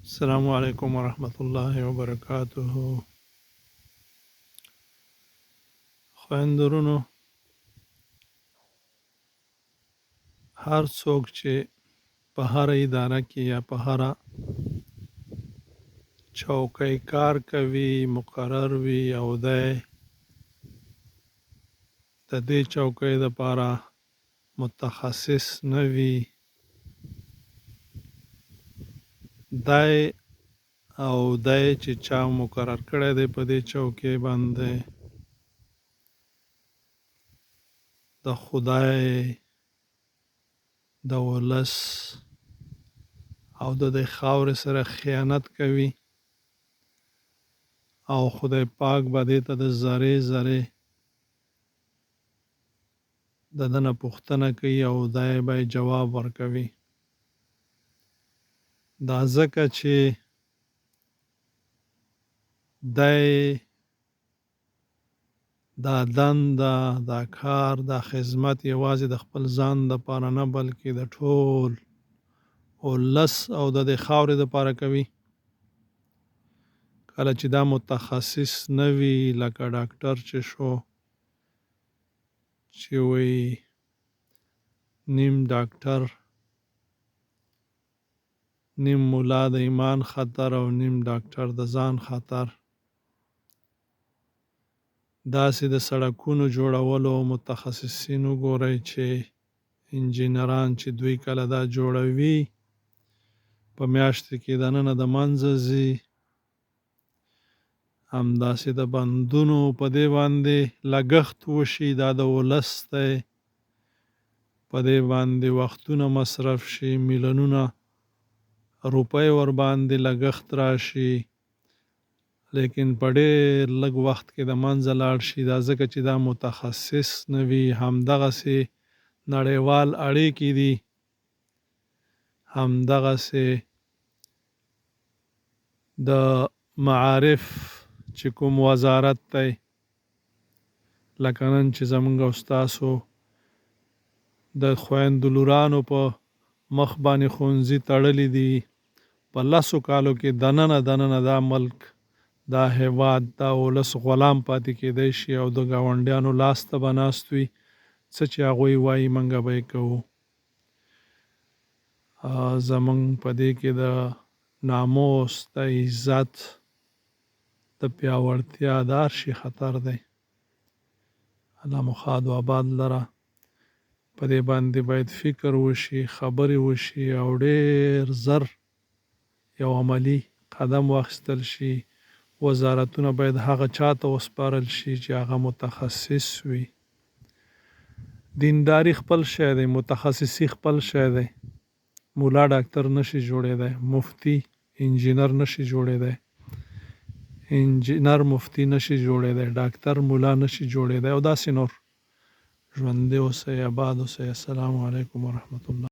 السلام علیکم ورحمۃ اللہ وبرکاتہ. خویندرونو، هر څوک چې په هر اداره کې یا په هر چوکۍ کار کوي، مقرر وي او د دې چوکۍ لپاره متخصص نه وي، دی او دی چې چا مقرر کړی دی په دې چوکۍ باندې د خدای، د ولس او د دې خاورې سره خیانت کوي، او خدای پاک به دې ته د ذرې ذرې د ده نه پوښتنه کوي او دی به جواب ورکوي. دا ځکه چې دی دا دنده، دا کار، دا خدمت یوازې د خپل ځان دپاره نه بلکې د ټول ولس او د دې خاورې دپاره کوي. کله چې دا متخصص نه وي، لکه ډاکټر چې شو، چې وایي نیم ډاکټر، نیم ملا د ایمان خطر او نیم ډاکټر د ځان خطر. داسې د سړکونو جوړولو متخصصین وګورئ چې انجینران چې دوی کله دا جوړوي په میاشتو کې دننه د منځه ځي. همداسې د بندونو په دې باندې لګښت وشي، دا د ولس دی، په دې باندې وختونه مصرف شي، میلیونونه روپۍ ورباندې لګښت راشي، لیکن په ډېر لږ وخت کې د منځه لاړ شي. دا ځکه چې دا متخصص نه وي. همدغسې نړیوال اړیکې دي، همدغسې د معارف چې کوم وزارت دی، لکه نن چې زمونږ او ستاسو د خویندو لورانو په مخ باندې ښوونځي تړلي دي. په لسو کالو کې دننه دا ملک، دا هیواد، دا ولس غلام پاتې کېدی شي او د ګاونډیانو لاس ته به ناست وي. څه چې هغوی وایي موږ به یې کوو. زمونږ په دې کې د ناموس، د عزت، د پیاوړتیا د هر شي خطر دی. الله مو ښاد و آباد لره. په دې باندې باید فکر وشي، خبرې وشي او ډېر زر یو عملي قدم واخیستل شي. وزارتونه باید هغه چا ته وسپارل شي چې هغه متخصص وي. دینداري خپل شی دی، متخصصي خپل شی دی. مولا ډاکټر نشي جوړېدی، مفتي انجینر نشي جوړېدی، انجینر مفتي نشي جوړېدی، ډاکټر مولا نشي جوړېدی او داسې نور. ژوندي اوسئ، آباد اوسئ. السلام علیکم ورحمة الله.